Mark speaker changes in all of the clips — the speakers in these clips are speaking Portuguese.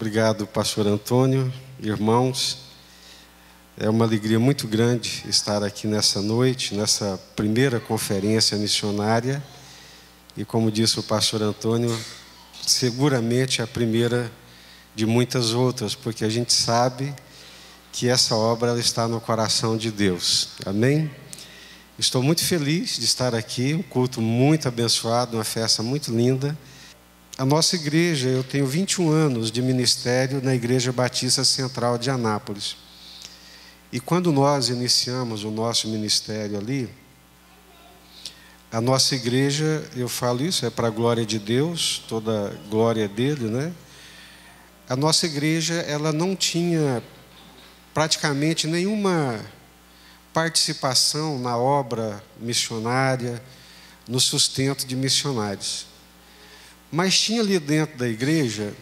Speaker 1: Obrigado, pastor Antônio, irmãos. É uma alegria muito grande estar aqui nessa noite, nessa primeira conferência missionária. E como disse o pastor Antônio, seguramente a primeira de muitas outras, porque a gente sabe que essa obra ela está no coração de Deus. Amém? Estou muito feliz de estar aqui, um culto muito abençoado, uma festa muito linda. A nossa igreja, eu tenho 21 anos de ministério na Igreja Batista Central de Anápolis. E quando nós iniciamos o nosso ministério ali, a nossa igreja, eu falo isso, é para a glória de Deus, toda a glória é dele, né? A nossa igreja, ela não tinha praticamente nenhuma participação na obra missionária, no sustento de missionários. Mas tinha ali dentro da igreja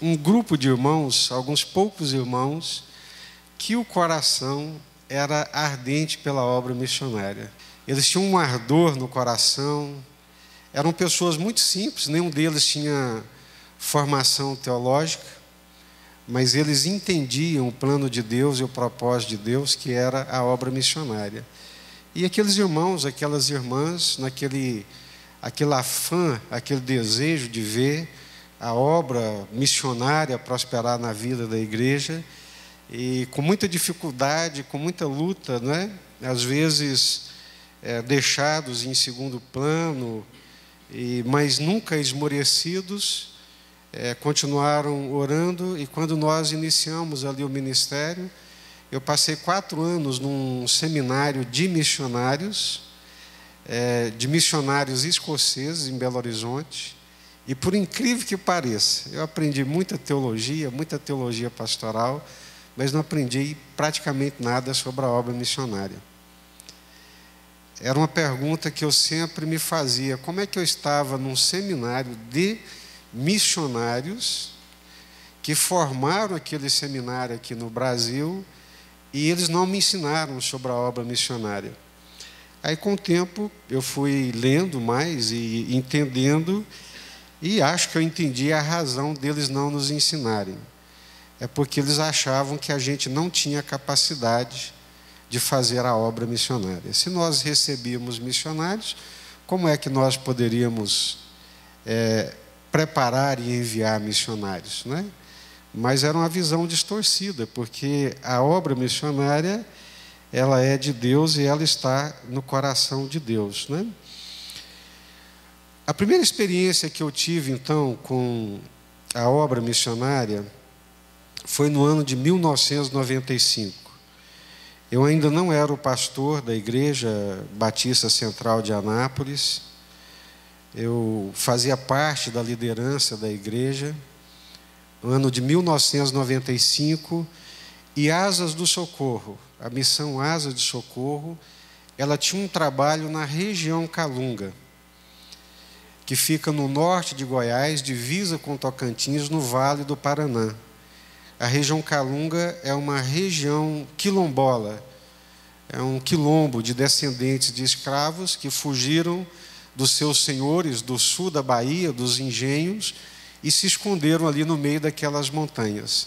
Speaker 1: um grupo de irmãos, alguns poucos irmãos, que o coração era ardente pela obra missionária. Eles tinham um ardor no coração, eram pessoas muito simples, nenhum deles tinha formação teológica, mas eles entendiam o plano de Deus e o propósito de Deus, que era a obra missionária. E aqueles irmãos, aquelas irmãs, aquele afã, aquele desejo de ver a obra missionária prosperar na vida da igreja, e com muita dificuldade, com muita luta, né? Às vezes deixados em segundo plano, mas nunca esmorecidos, continuaram orando. E quando nós iniciamos ali o ministério, eu passei 4 anos num seminário de missionários escoceses em Belo Horizonte, e por incrível que pareça, eu aprendi muita teologia pastoral, mas não aprendi praticamente nada sobre a obra missionária. Era uma pergunta que eu sempre me fazia: como é que eu estava num seminário de missionários que formaram aquele seminário aqui no Brasil e eles não me ensinaram sobre a obra missionária? Aí, com o tempo, eu fui lendo mais e entendendo, e acho que eu entendi a razão deles não nos ensinarem. É porque eles achavam que a gente não tinha capacidade de fazer a obra missionária. Se nós recebíamos missionários, como é que nós poderíamos preparar e enviar missionários, né? Mas era uma visão distorcida, porque a obra missionária ela é de Deus e ela está no coração de Deus, né? A primeira experiência que eu tive, então, com a obra missionária foi no ano de 1995. Eu ainda não era o pastor da Igreja Batista Central de Anápolis. Eu fazia parte da liderança da igreja. No ano de 1995, e Asas do Socorro, a missão Asas de Socorro, ela tinha um trabalho na região Calunga, que fica no norte de Goiás, divisa com Tocantins, no Vale do Paraná. A região Calunga é uma região quilombola, é um quilombo de descendentes de escravos que fugiram dos seus senhores do sul da Bahia, dos engenhos, e se esconderam ali no meio daquelas montanhas.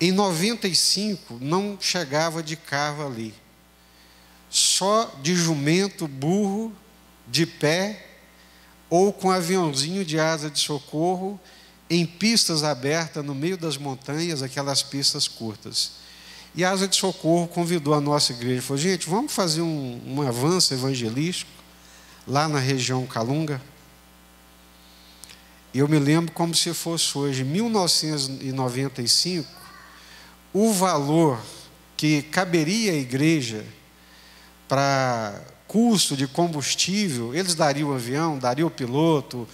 Speaker 1: Em 95, não chegava de carro ali. Só de jumento, burro, de pé, ou com aviãozinho de asa de socorro, em pistas abertas no meio das montanhas, aquelas pistas curtas. E a Asa de Socorro convidou a nossa igreja, falou: gente, vamos fazer um avanço evangelístico lá na região Calunga. E eu me lembro como se fosse hoje, em 1995, o valor que caberia à igreja para custo de combustível, eles dariam o avião, dariam o piloto,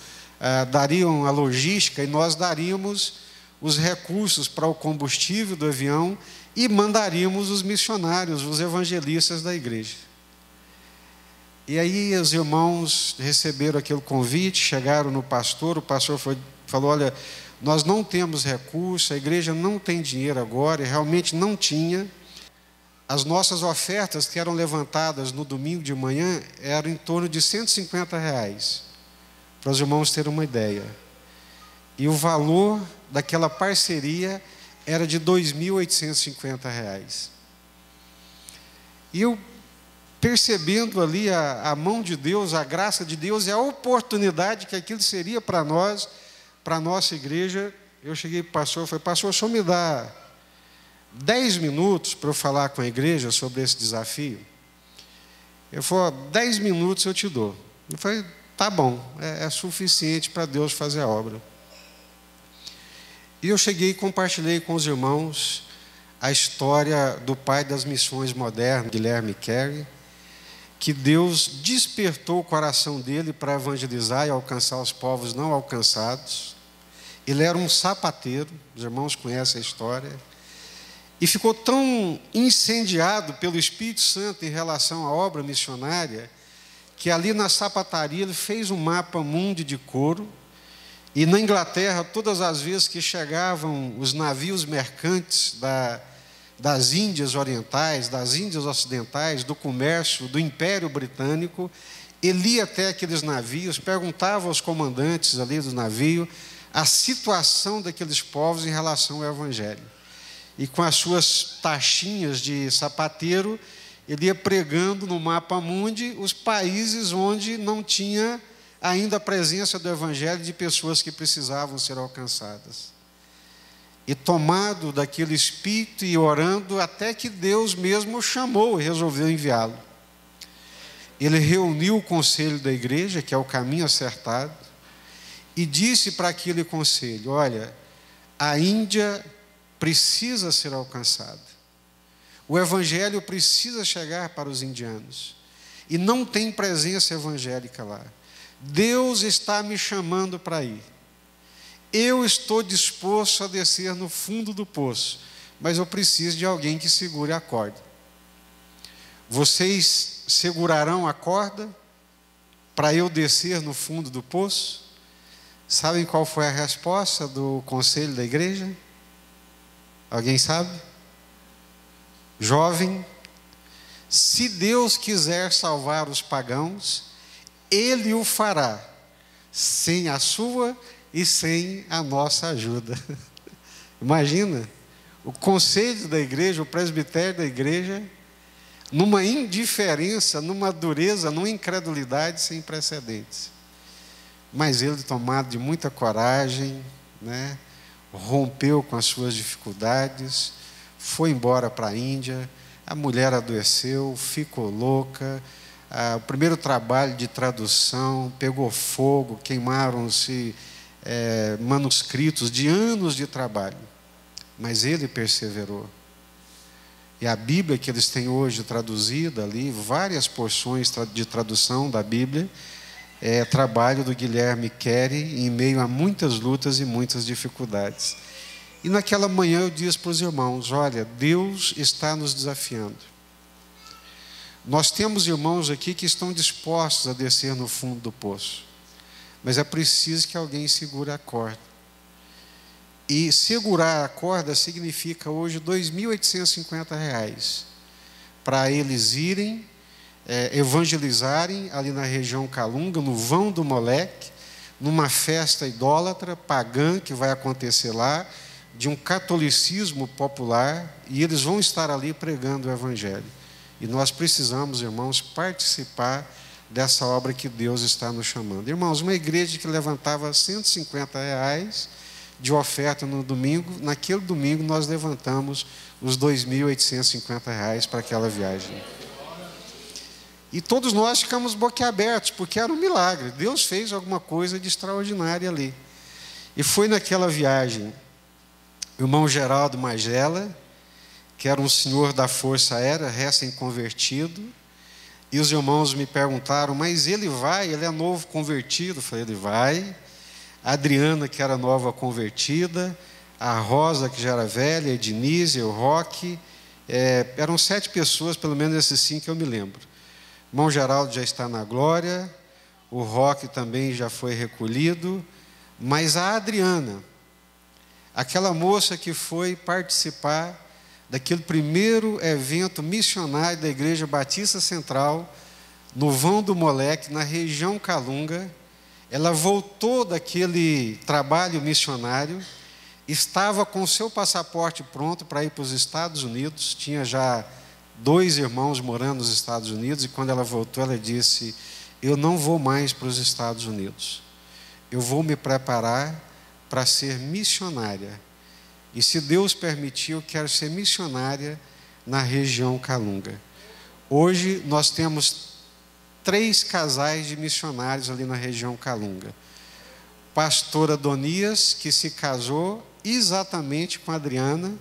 Speaker 1: dariam a logística, e nós daríamos os recursos para o combustível do avião e mandaríamos os missionários, os evangelistas da igreja. E aí os irmãos receberam aquele convite, chegaram no pastor, o pastor falou: olha, nós não temos recurso, a igreja não tem dinheiro agora, e realmente não tinha. As nossas ofertas que eram levantadas no domingo de manhã eram em torno de R$ 150, para os irmãos terem uma ideia. E o valor daquela parceria era de R$ 2.850. E eu, percebendo ali a mão de Deus, a graça de Deus e a oportunidade que aquilo seria para nós, para a nossa igreja, eu cheguei para o pastor e falei: pastor, o senhor me dá 10 minutos para eu falar com a igreja sobre esse desafio? Ele falou: 10 minutos eu te dou. Eu falei: tá bom, é suficiente para Deus fazer a obra. E eu cheguei e compartilhei com os irmãos a história do pai das missões modernas, Guilherme Carey, que Deus despertou o coração dele para evangelizar e alcançar os povos não alcançados. Ele era um sapateiro, os irmãos conhecem a história, e ficou tão incendiado pelo Espírito Santo em relação à obra missionária, que ali na sapataria ele fez um mapa mundi de couro. E na Inglaterra, todas as vezes que chegavam os navios mercantes das Índias Orientais, das Índias Ocidentais, do comércio, do Império Britânico, ele ia até aqueles navios, perguntava aos comandantes ali do navio a situação daqueles povos em relação ao Evangelho. E com as suas taxinhas de sapateiro, ele ia pregando no mapa mundi os países onde não tinha ainda a presença do Evangelho, de pessoas que precisavam ser alcançadas. E tomado daquele espírito e orando, até que Deus mesmo o chamou e resolveu enviá-lo. Ele reuniu o conselho da igreja, que é o caminho acertado, e disse para aquele conselho: olha, a Índia precisa ser alcançada. O Evangelho precisa chegar para os indianos. E não tem presença evangélica lá. Deus está me chamando para ir. Eu estou disposto a descer no fundo do poço, mas eu preciso de alguém que segure a corda. Vocês segurarão a corda para eu descer no fundo do poço? Sabem qual foi a resposta do conselho da igreja? Alguém sabe? Jovem, se Deus quiser salvar os pagãos, Ele o fará, sem a sua e sem a nossa ajuda. Imagina, o conselho da igreja, o presbitério da igreja, numa indiferença, numa dureza, numa incredulidade sem precedentes. Mas ele, tomado de muita coragem, né, rompeu com as suas dificuldades, foi embora para a Índia, a mulher adoeceu, ficou louca. O primeiro trabalho de tradução pegou fogo, queimaram-se manuscritos de anos de trabalho, mas ele perseverou. E a Bíblia que eles têm hoje traduzida ali, várias porções de tradução da Bíblia, é trabalho do Guilherme Carey, em meio a muitas lutas e muitas dificuldades. E naquela manhã eu disse para os irmãos: olha, Deus está nos desafiando. Nós temos irmãos aqui que estão dispostos a descer no fundo do poço, mas é preciso que alguém segure a corda. E segurar a corda significa hoje R$ 2.850 para eles irem evangelizarem ali na região Calunga, no vão do Moleque, numa festa idólatra, pagã, que vai acontecer lá, de um catolicismo popular, e eles vão estar ali pregando o Evangelho. E nós precisamos, irmãos, participar dessa obra que Deus está nos chamando. Irmãos, uma igreja que levantava R$ 150 de oferta no domingo, naquele domingo nós levantamos os R$ 2.850 para aquela viagem. E todos nós ficamos boquiabertos, porque era um milagre. Deus fez alguma coisa de extraordinária ali. E foi naquela viagem, o irmão Geraldo Magela, que era um senhor da Força Aérea, recém-convertido, e os irmãos me perguntaram: mas ele vai, ele é novo convertido? Eu falei: ele vai. A Adriana, que era nova convertida, a Rosa, que já era velha, a Ednise, o Roque, eram 7 pessoas, pelo menos esses 5 eu me lembro. O irmão Geraldo já está na glória, o Roque também já foi recolhido, mas a Adriana, aquela moça que foi participar daquele primeiro evento missionário da Igreja Batista Central, no Vão do Moleque, na região Calunga. Ela voltou daquele trabalho missionário, estava com o seu passaporte pronto para ir para os Estados Unidos, tinha já 2 irmãos morando nos Estados Unidos, e quando ela voltou, ela disse: eu não vou mais para os Estados Unidos, eu vou me preparar para ser missionária, e se Deus permitir, eu quero ser missionária na região Calunga. Hoje nós temos 3 casais de missionários ali na região Calunga. Pastor Adonias, que se casou exatamente com a Adriana,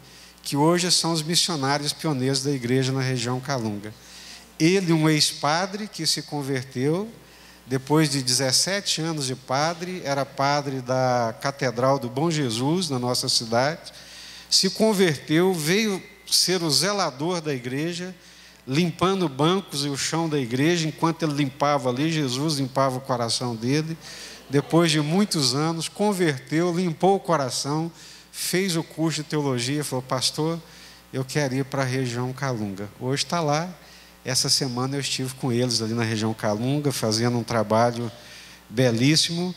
Speaker 1: que hoje são os missionários pioneiros da igreja na região Calunga. Ele, um ex-padre que se converteu, depois de 17 anos de padre, era padre da Catedral do Bom Jesus, na nossa cidade, se converteu, veio ser o zelador da igreja, limpando bancos e o chão da igreja. Enquanto ele limpava ali, Jesus limpava o coração dele. Depois de muitos anos, converteu, limpou o coração, fez o curso de teologia e falou: pastor, eu quero ir para a região Calunga. Hoje está lá. Essa semana eu estive com eles ali na região Calunga, fazendo um trabalho belíssimo.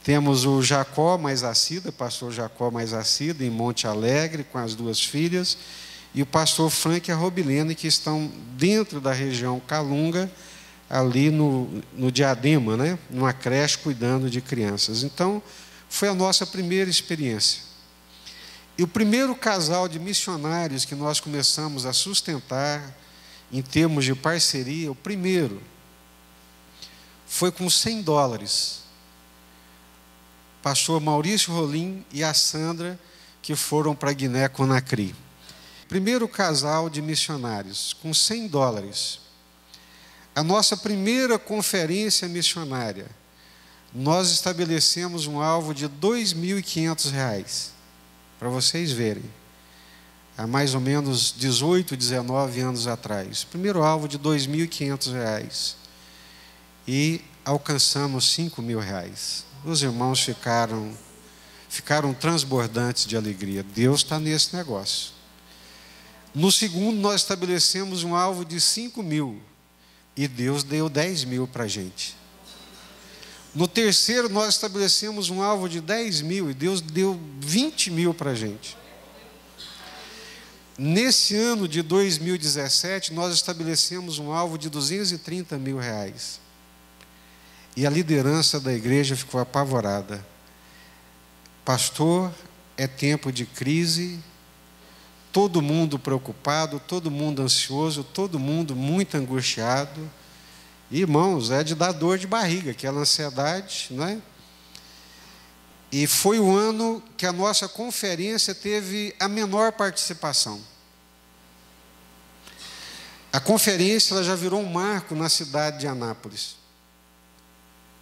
Speaker 1: Temos o Jacó mais Assida, pastor Jacó mais Assida, em Monte Alegre, com as 2 filhas, e o pastor Frank e a Robilene, que estão dentro da região Calunga, ali no Diadema, né? Numa creche cuidando de crianças. Então, foi a nossa primeira experiência. E o primeiro casal de missionários que nós começamos a sustentar, em termos de parceria, o primeiro, foi com $100. Pastor Maurício Rolim e a Sandra, que foram para Guiné-Conakry. Primeiro casal de missionários, com $100. A nossa primeira conferência missionária, nós estabelecemos um alvo de R$ 2.500, para vocês verem. Há mais ou menos 18, 19 anos atrás. Primeiro alvo de R$ 2.500. E alcançamos R$ 5.000. Os irmãos ficaram transbordantes de alegria. Deus está nesse negócio. No segundo, nós estabelecemos um alvo de 5.000. E Deus deu 10.000 para a gente. No terceiro, nós estabelecemos um alvo de 10.000 e Deus deu 20.000 para a gente. Nesse ano de 2017, nós estabelecemos um alvo de R$ 230.000. E a liderança da igreja ficou apavorada. Pastor, é tempo de crise, todo mundo preocupado, todo mundo ansioso, todo mundo muito angustiado. Irmãos, é de dar dor de barriga, aquela ansiedade, não é? E foi o ano que a nossa conferência teve a menor participação. A conferência ela já virou um marco na cidade de Anápolis.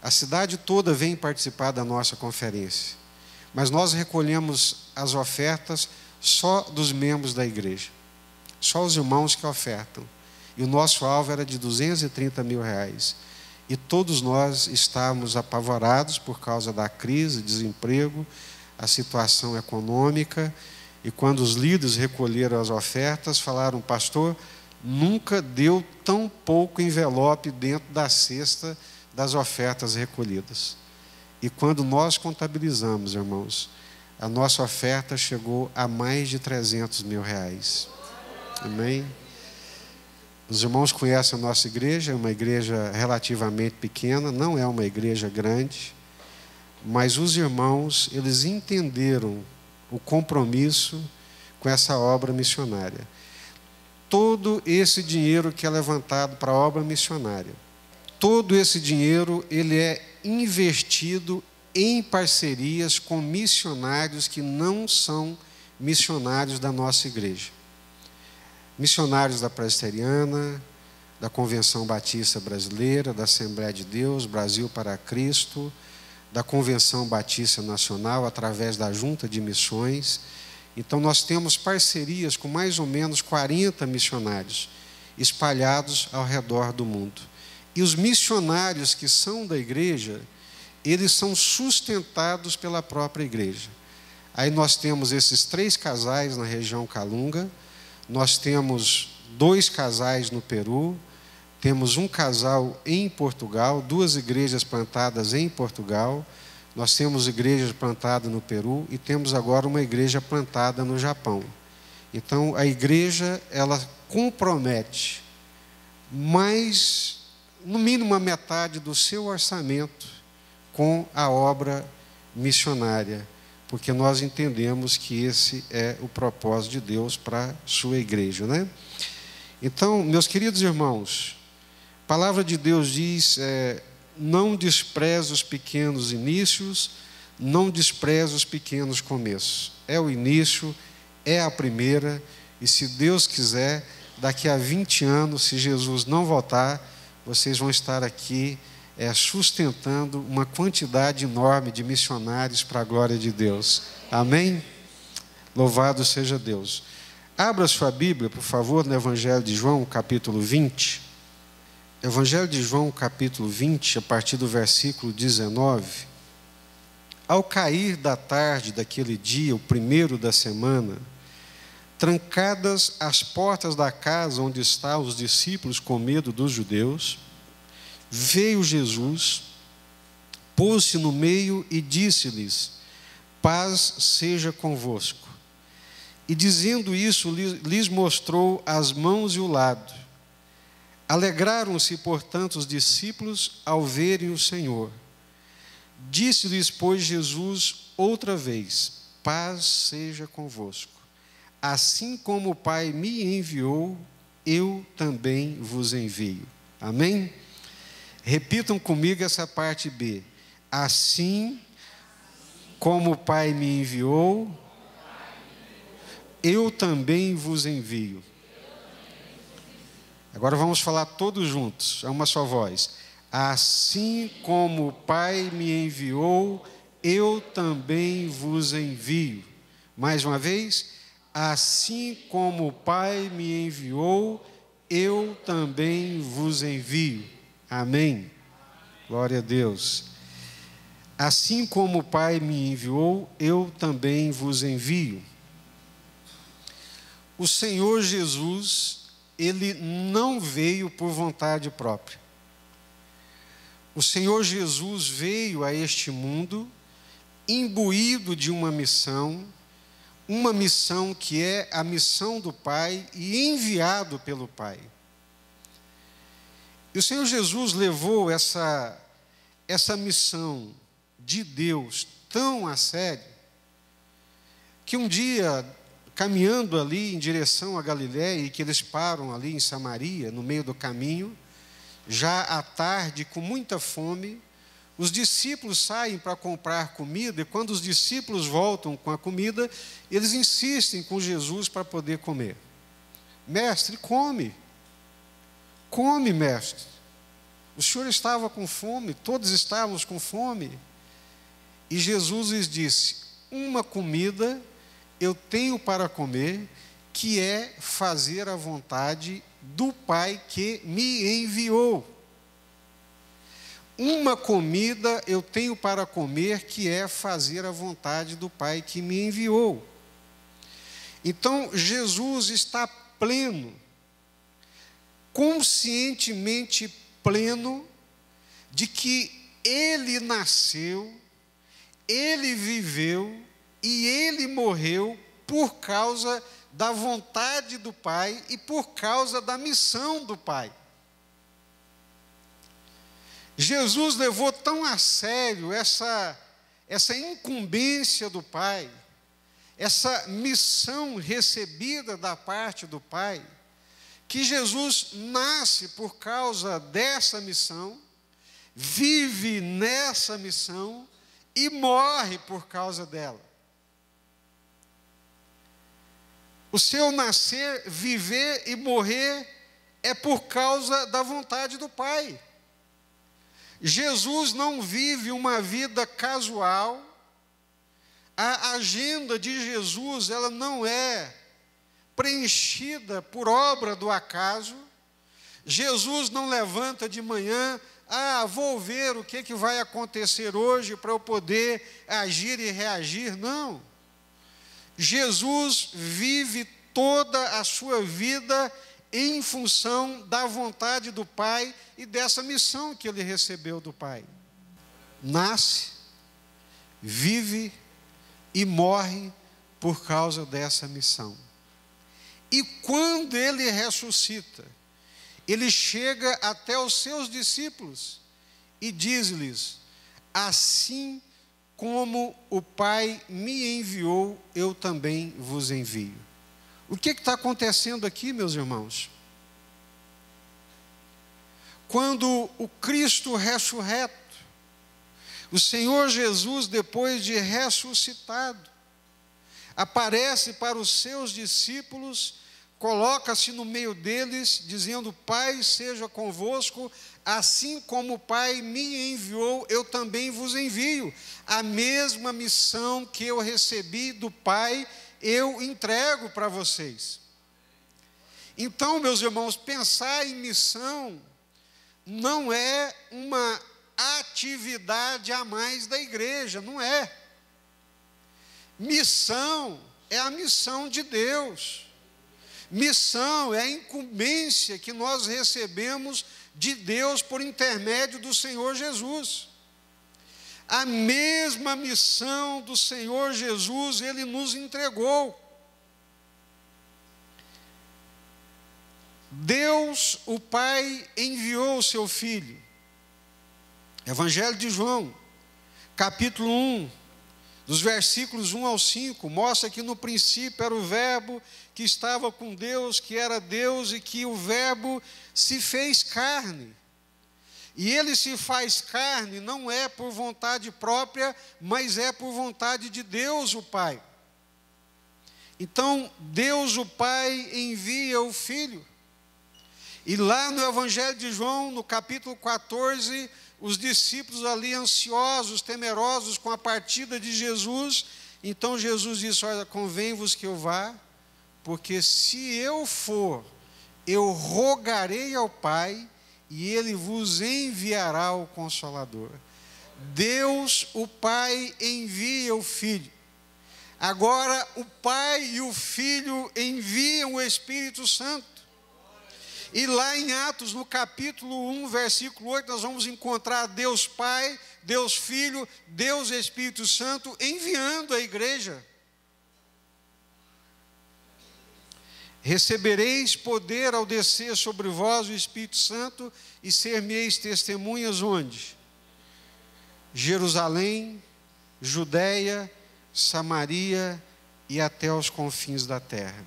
Speaker 1: A cidade toda vem participar da nossa conferência. Mas nós recolhemos as ofertas só dos membros da igreja. Só os irmãos que ofertam. E o nosso alvo era de R$ 230.000. E todos nós estávamos apavorados por causa da crise, desemprego, a situação econômica. E quando os líderes recolheram as ofertas, falaram: pastor, nunca deu tão pouco envelope dentro da cesta das ofertas recolhidas. E quando nós contabilizamos, irmãos, a nossa oferta chegou a mais de R$ 300.000. Amém? Os irmãos conhecem a nossa igreja, é uma igreja relativamente pequena, não é uma igreja grande, mas os irmãos, eles entenderam o compromisso com essa obra missionária. Todo esse dinheiro que é levantado para a obra missionária, todo esse dinheiro, ele é investido em parcerias com missionários que não são missionários da nossa igreja. Missionários da Presbiteriana, da Convenção Batista Brasileira, da Assembleia de Deus, Brasil para Cristo, da Convenção Batista Nacional, através da Junta de Missões. Então, nós temos parcerias com mais ou menos 40 missionários espalhados ao redor do mundo. E os missionários que são da igreja, eles são sustentados pela própria igreja. Aí nós temos esses 3 casais na região Calunga, Nós temos 2 casais no Peru, temos um casal em Portugal, 2 igrejas plantadas em Portugal, nós temos igrejas plantadas no Peru e temos agora uma igreja plantada no Japão. Então, a igreja, ela compromete mais, no mínimo, a metade do seu orçamento com a obra missionária, porque nós entendemos que esse é o propósito de Deus para a sua igreja, né? Então, meus queridos irmãos, a palavra de Deus diz, não despreze os pequenos inícios, não despreze os pequenos começos. É o início, é a primeira, e se Deus quiser, daqui a 20 anos, se Jesus não voltar, vocês vão estar aqui sustentando uma quantidade enorme de missionários para a glória de Deus. Amém? Louvado seja Deus. Abra sua Bíblia, por favor, no Evangelho de João, capítulo 20. Evangelho de João, capítulo 20, a partir do versículo 19. Ao cair da tarde daquele dia, o primeiro da semana, trancadas as portas da casa onde estavam os discípulos com medo dos judeus, veio Jesus, pôs-se no meio e disse-lhes: paz seja convosco. E dizendo isso, lhes mostrou as mãos e o lado. Alegraram-se, portanto, os discípulos ao verem o Senhor. Disse-lhes, pois, Jesus outra vez: paz seja convosco. Assim como o Pai me enviou, eu também vos envio. Amém? Repitam comigo essa parte B. Assim como o Pai me enviou, eu também vos envio. Agora vamos falar todos juntos, a uma só voz. Assim como o Pai me enviou, eu também vos envio. Mais uma vez. Assim como o Pai me enviou, eu também vos envio. Amém. Glória a Deus. Assim como o Pai me enviou, eu também vos envio. O Senhor Jesus, Ele não veio por vontade própria. O Senhor Jesus veio a este mundo imbuído de uma missão que é a missão do Pai e enviado pelo Pai. E o Senhor Jesus levou essa missão de Deus tão a sério, que um dia, caminhando ali em direção a Galiléia, e que eles param ali em Samaria, no meio do caminho, já à tarde, com muita fome, os discípulos saem para comprar comida, e quando os discípulos voltam com a comida, eles insistem com Jesus para poder comer. Mestre, come. Come, mestre. O Senhor estava com fome, todos estávamos com fome. E Jesus lhes disse: uma comida eu tenho para comer, que é fazer a vontade do Pai que me enviou. Uma comida eu tenho para comer, que é fazer a vontade do Pai que me enviou. Então, Jesus está pleno, conscientemente pleno, de que Ele nasceu, Ele viveu e Ele morreu por causa da vontade do Pai e por causa da missão do Pai. Jesus levou tão a sério essa incumbência do Pai, essa missão recebida da parte do Pai, que Jesus nasce por causa dessa missão, vive nessa missão e morre por causa dela. O seu nascer, viver e morrer é por causa da vontade do Pai. Jesus não vive uma vida casual. A agenda de Jesus, ela não é preenchida por obra do acaso. Jesus não levanta de manhã: vou ver o que vai acontecer hoje para eu poder agir e reagir. Não. Jesus vive toda a sua vida em função da vontade do Pai e dessa missão que ele recebeu do Pai. Nasce, vive e morre por causa dessa missão. E quando ele ressuscita, ele chega até os seus discípulos e diz-lhes: assim como o Pai me enviou, eu também vos envio. O que está acontecendo aqui, meus irmãos? Quando o Cristo ressurreto, o Senhor Jesus, depois de ressuscitado, aparece para os seus discípulos, coloca-se no meio deles, dizendo: Pai seja convosco, assim como o Pai me enviou, eu também vos envio. A mesma missão que eu recebi do Pai, eu entrego para vocês. Então, meus irmãos, pensar em missão não é uma atividade a mais da igreja, não é. Missão é a missão de Deus. Missão é a incumbência que nós recebemos de Deus por intermédio do Senhor Jesus. A mesma missão do Senhor Jesus, Ele nos entregou. Deus, o Pai, enviou o seu Filho. Evangelho de João, capítulo 1, dos versículos 1 ao 5, mostra que no princípio era o Verbo que estava com Deus, que era Deus, e que o Verbo se fez carne. E ele se faz carne não é por vontade própria, mas é por vontade de Deus o Pai. Então, Deus o Pai envia o Filho. E lá no Evangelho de João, no capítulo 14, os discípulos ali ansiosos, temerosos com a partida de Jesus. Então Jesus disse: olha, convém-vos que eu vá, porque se eu for, eu rogarei ao Pai, e Ele vos enviará o Consolador. Deus, o Pai, envia o Filho. Agora, o Pai e o Filho enviam o Espírito Santo. E lá em Atos, no capítulo 1, versículo 8, nós vamos encontrar Deus Pai, Deus Filho, Deus Espírito Santo enviando a igreja. Recebereis poder ao descer sobre vós o Espírito Santo e ser-me-eis testemunhas onde? Jerusalém, Judeia, Samaria e até os confins da terra.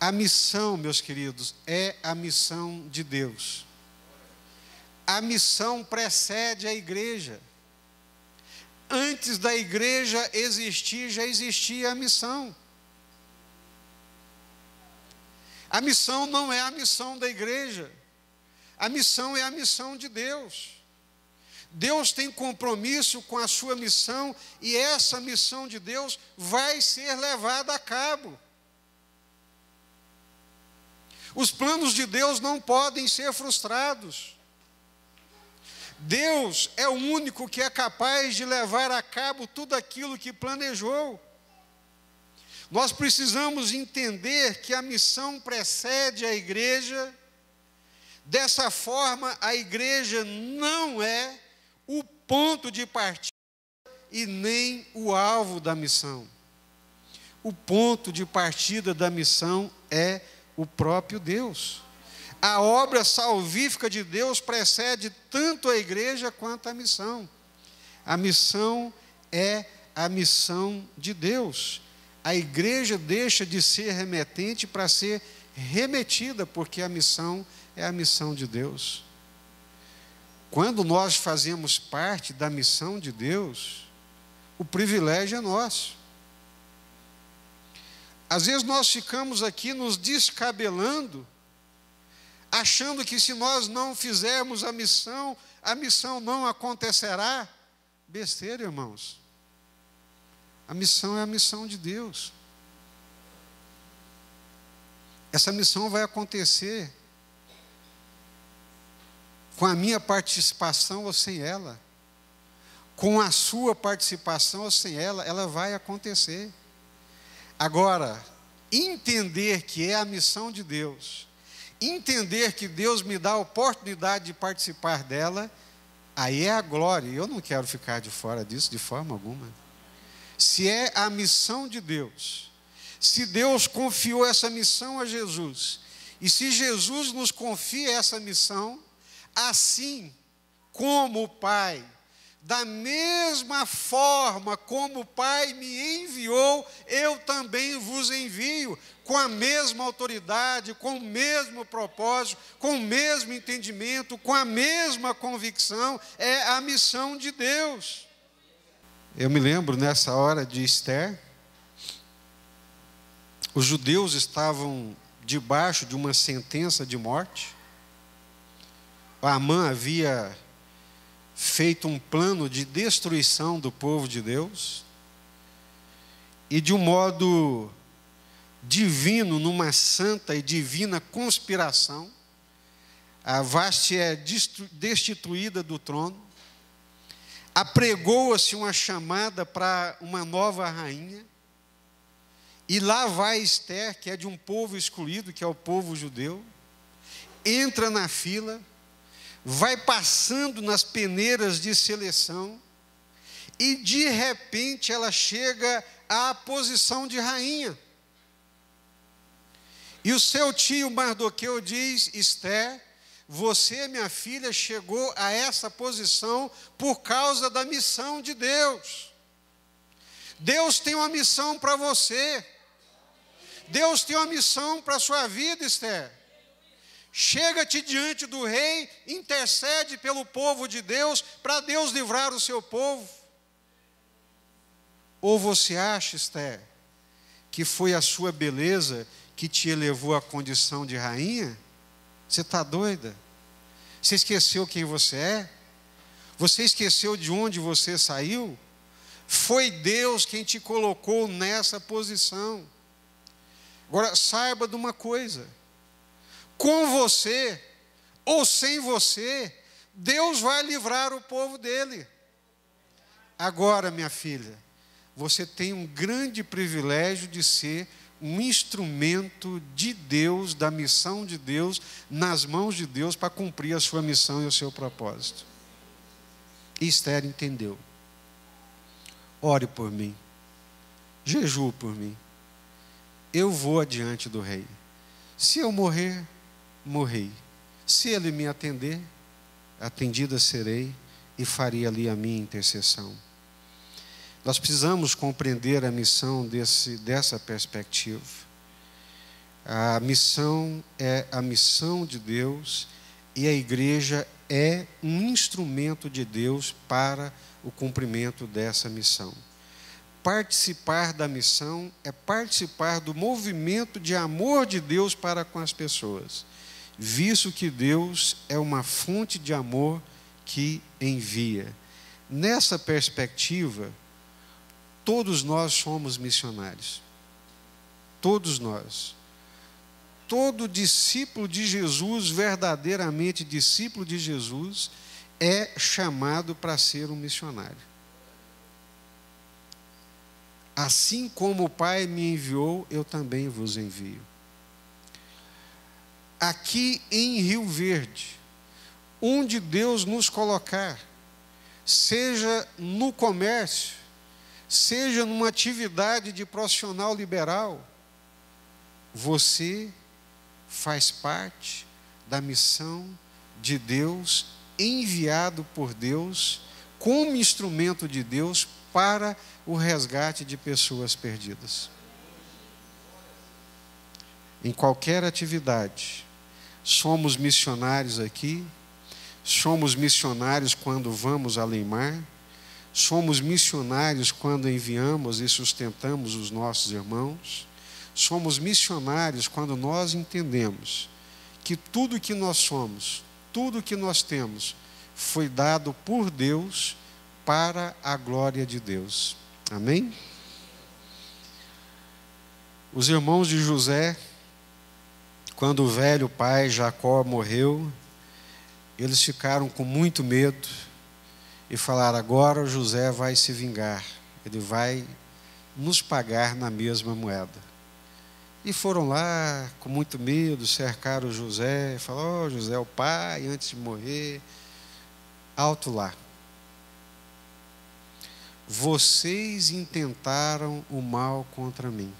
Speaker 1: A missão, meus queridos, é a missão de Deus. A missão precede a igreja. Antes da igreja existir, já existia a missão. A missão não é a missão da igreja. A missão é a missão de Deus. Deus tem compromisso com a sua missão e essa missão de Deus vai ser levada a cabo. Os planos de Deus não podem ser frustrados. Deus é o único que é capaz de levar a cabo tudo aquilo que planejou. Nós precisamos entender que a missão precede a igreja. Dessa forma, a igreja não é o ponto de partida e nem o alvo da missão. O ponto de partida da missão é o próprio Deus. A obra salvífica de Deus precede tanto a igreja quanto a missão. A missão é a missão de Deus. A igreja deixa de ser remetente para ser remetida, porque a missão é a missão de Deus. Quando nós fazemos parte da missão de Deus, o privilégio é nosso. Às vezes nós ficamos aqui nos descabelando, achando que se nós não fizermos a missão não acontecerá. Besteira, irmãos. A missão é a missão de Deus. Essa missão vai acontecer com a minha participação ou sem ela. Com a sua participação ou sem ela, ela vai acontecer. Agora, entender que é a missão de Deus, entender que Deus me dá a oportunidade de participar dela, aí é a glória. E eu não quero ficar de fora disso de forma alguma. Se é a missão de Deus, se Deus confiou essa missão a Jesus, e se Jesus nos confia essa missão, assim como o Pai, da mesma forma como o Pai me enviou, eu também vos envio, com a mesma autoridade, com o mesmo propósito, com o mesmo entendimento, com a mesma convicção. É a missão de Deus. Eu me lembro nessa hora de Esther, os judeus estavam debaixo de uma sentença de morte. Amã havia feito um plano de destruição do povo de Deus, e de um modo divino, numa santa e divina conspiração, a Vasti é destituída do trono, apregou-se uma chamada para uma nova rainha, e lá vai Esther, que é de um povo excluído, que é o povo judeu, entra na fila, vai passando nas peneiras de seleção, e de repente ela chega à posição de rainha. E o seu tio Mardoqueu diz: Esther, você, minha filha, chegou a essa posição por causa da missão de Deus. Deus tem uma missão para você. Deus tem uma missão para a sua vida, Esther. Chega-te diante do rei, intercede pelo povo de Deus, para Deus livrar o seu povo. Ou você acha, Esther, que foi a sua beleza que te elevou à condição de rainha? Você está doida? Você esqueceu quem você é? Você esqueceu de onde você saiu? Foi Deus quem te colocou nessa posição. Agora, saiba de uma coisa: com você ou sem você, Deus vai livrar o povo dele. Agora, minha filha, você tem um grande privilégio de ser um instrumento de Deus, da missão de Deus, nas mãos de Deus, para cumprir a sua missão e o seu propósito. E Esther entendeu. Ore por mim, jejue por mim, eu vou adiante do rei. Se eu morrer, morri. Se ele me atender, atendida serei, e farei ali a minha intercessão. Nós precisamos compreender a missão dessa perspectiva. A missão é a missão de Deus, e a igreja é um instrumento de Deus para o cumprimento dessa missão. Participar da missão é participar do movimento de amor de Deus para com as pessoas, visto que Deus é uma fonte de amor que envia. Nessa perspectiva, todos nós somos missionários. Todos nós. Todo discípulo de Jesus, verdadeiramente discípulo de Jesus, é chamado para ser um missionário. Assim como o Pai me enviou, eu também vos envio. Aqui em Rio Verde, onde Deus nos colocar, seja no comércio, seja numa atividade de profissional liberal, você faz parte da missão de Deus, enviado por Deus, como instrumento de Deus para o resgate de pessoas perdidas. Em qualquer atividade, somos missionários aqui, somos missionários quando vamos além mar, somos missionários quando enviamos e sustentamos os nossos irmãos, somos missionários quando nós entendemos que tudo que nós somos, tudo que nós temos, foi dado por Deus para a glória de Deus. Amém? Os irmãos de José, quando o velho pai Jacó morreu, eles ficaram com muito medo e falaram: agora José vai se vingar, ele vai nos pagar na mesma moeda. E foram lá, com muito medo, cercaram o José, falaram: "Ó, José, o pai, antes de morrer, alto lá. Vocês intentaram o mal contra mim,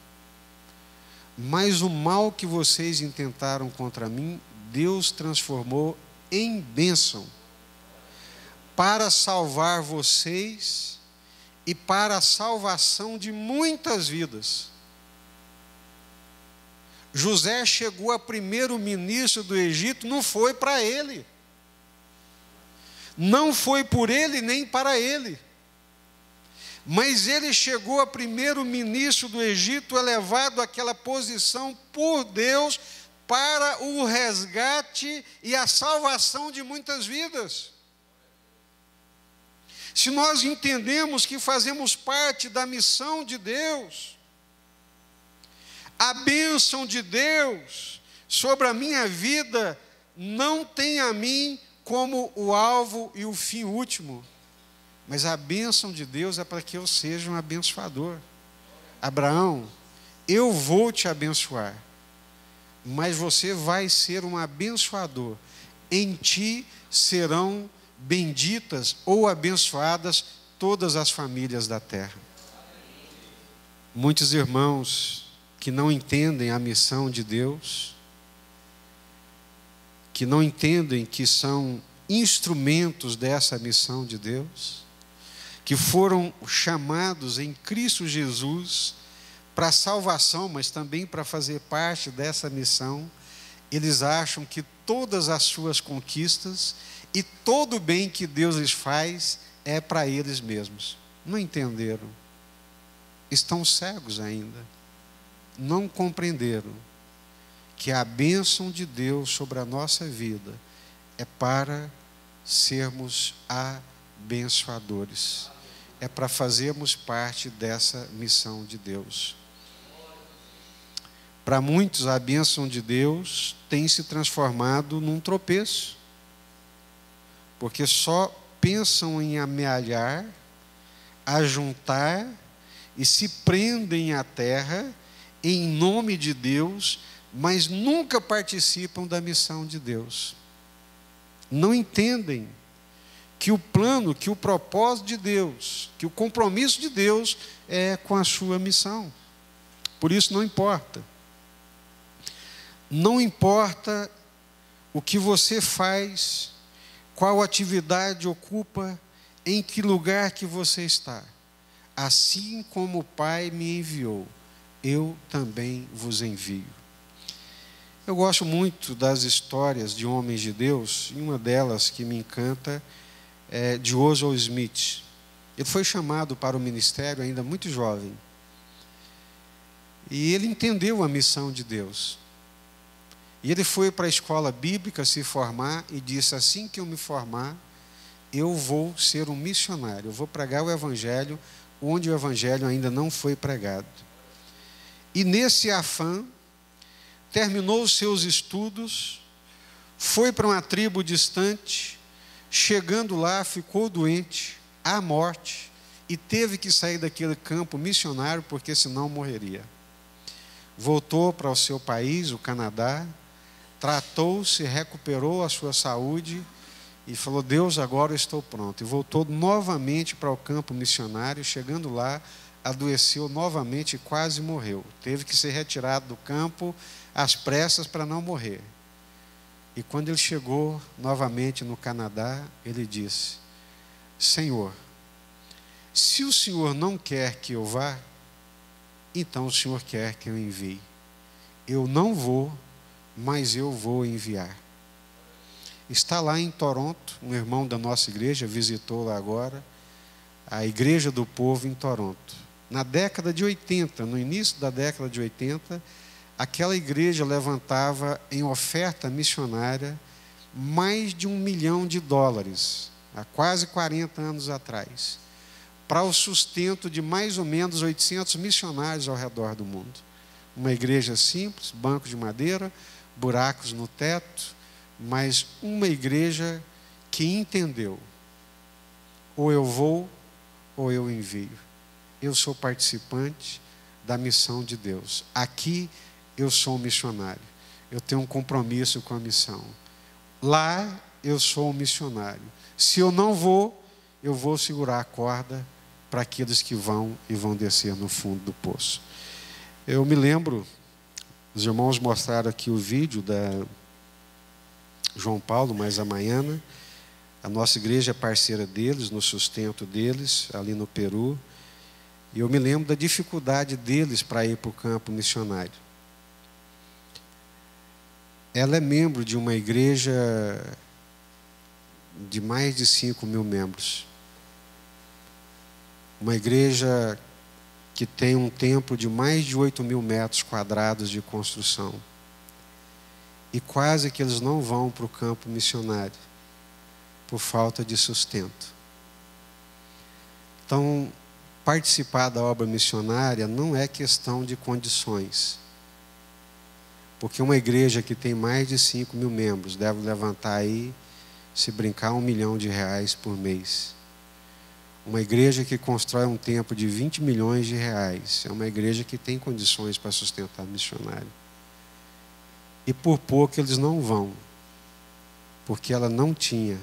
Speaker 1: mas o mal que vocês intentaram contra mim, Deus transformou em bênção, para salvar vocês e para a salvação de muitas vidas." José chegou a primeiro-ministro do Egito, não foi para ele. Não foi por ele nem para ele. Mas ele chegou a primeiro-ministro do Egito, elevado àquela posição por Deus, para o resgate e a salvação de muitas vidas. Se nós entendemos que fazemos parte da missão de Deus, a bênção de Deus sobre a minha vida não tem a mim como o alvo e o fim último, mas a bênção de Deus é para que eu seja um abençoador. Abraão, eu vou te abençoar, mas você vai ser um abençoador. Em ti serão benditas ou abençoadas todas as famílias da terra. Muitos irmãos que não entendem a missão de Deus, que não entendem que são instrumentos dessa missão de Deus, que foram chamados em Cristo Jesus para a salvação, mas também para fazer parte dessa missão, eles acham que todas as suas conquistas e todo o bem que Deus lhes faz é para eles mesmos. Não entenderam. Estão cegos ainda. Não compreenderam que a bênção de Deus sobre a nossa vida é para sermos abençoadores. É para fazermos parte dessa missão de Deus. Para muitos, a bênção de Deus tem se transformado num tropeço, porque só pensam em amealhar, ajuntar e se prendem à terra em nome de Deus, mas nunca participam da missão de Deus. Não entendem que o plano, que o propósito de Deus, que o compromisso de Deus é com a sua missão. Por isso não importa. Não importa o que você faz, qual atividade ocupa, em que lugar que você está. Assim como o Pai me enviou, eu também vos envio. Eu gosto muito das histórias de homens de Deus, e uma delas que me encanta é de Oswald Smith. Ele foi chamado para o ministério ainda muito jovem. E ele entendeu a missão de Deus. E ele foi para a escola bíblica se formar e disse: assim que eu me formar, eu vou ser um missionário, eu vou pregar o evangelho onde o evangelho ainda não foi pregado. E nesse afã, terminou os seus estudos, foi para uma tribo distante, chegando lá, ficou doente, à morte, e teve que sair daquele campo missionário, porque senão morreria. Voltou para o seu país, o Canadá, tratou-se, recuperou a sua saúde, e falou: Deus, agora eu estou pronto. E voltou novamente para o campo missionário, chegando lá, adoeceu novamente e quase morreu. Teve que ser retirado do campo às pressas para não morrer. E quando ele chegou novamente no Canadá, ele disse: Senhor, se o Senhor não quer que eu vá, então o Senhor quer que eu envie. Eu não vou, mas eu vou enviar. Está lá em Toronto, um irmão da nossa igreja visitou lá agora, a Igreja do Povo em Toronto. Na década de 80, no início da década de 80, aquela igreja levantava em oferta missionária mais de $1 milhão, há quase 40 anos atrás, para o sustento de mais ou menos 800 missionários ao redor do mundo. Uma igreja simples, banco de madeira, buracos no teto, mas uma igreja que entendeu: ou eu vou, ou eu envio. Eu sou participante da missão de Deus. Aqui eu sou um missionário. Eu tenho um compromisso com a missão. Lá eu sou um missionário. Se eu não vou, eu vou segurar a corda para aqueles que vão e vão descer no fundo do poço. Eu me lembro, os irmãos mostraram aqui o vídeo da João Paulo, mais amanhã. A nossa igreja é parceira deles, no sustento deles, ali no Peru. E eu me lembro da dificuldade deles para ir para o campo missionário. Ela é membro de uma igreja de mais de 5.000 membros. Uma igreja que tem um templo de mais de 8.000 metros quadrados de construção. E quase que eles não vão para o campo missionário, por falta de sustento. Então, participar da obra missionária não é questão de condições. Porque uma igreja que tem mais de 5.000 membros deve levantar aí, se brincar, R$1 milhão por mês. Uma igreja que constrói um templo de R$20 milhões é uma igreja que tem condições para sustentar missionário. E por pouco eles não vão, porque ela não tinha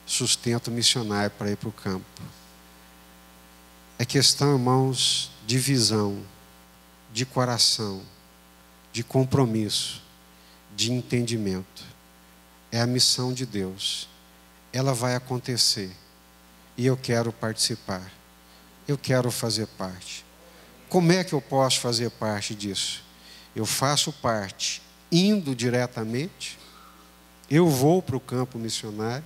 Speaker 1: sustento missionário para ir para o campo. É questão, irmãos, de visão, de coração, de compromisso, de entendimento. É a missão de Deus. Ela vai acontecer. E eu quero participar. Eu quero fazer parte. Como é que eu posso fazer parte disso? Eu faço parte indo diretamente. Eu vou para o campo missionário.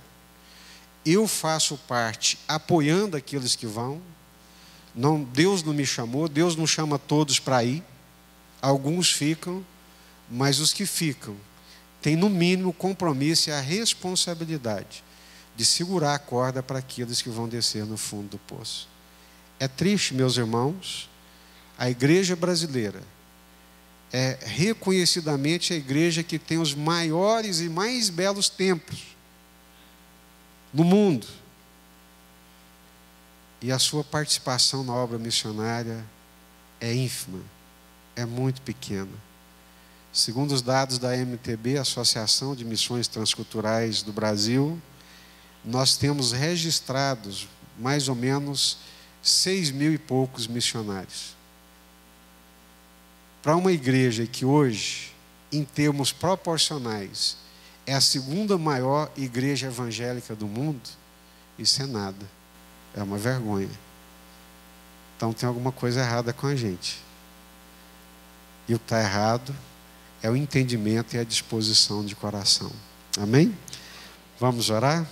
Speaker 1: Eu faço parte apoiando aqueles que vão. Não, Deus não me chamou, Deus não chama todos para ir. Alguns ficam, mas os que ficam têm no mínimo o compromisso e a responsabilidade de segurar a corda para aqueles que vão descer no fundo do poço. É triste, meus irmãos, a igreja brasileira é reconhecidamente a igreja que tem os maiores e mais belos templos no mundo. E a sua participação na obra missionária é ínfima, é muito pequena. Segundo os dados da MTB, Associação de Missões Transculturais do Brasil, nós temos registrados mais ou menos 6.000 e poucos missionários. Para uma igreja que hoje, em termos proporcionais, é a segunda maior igreja evangélica do mundo, isso é nada. É uma vergonha. Então tem alguma coisa errada com a gente. E o que está errado é o entendimento e a disposição de coração. Amém? Vamos orar?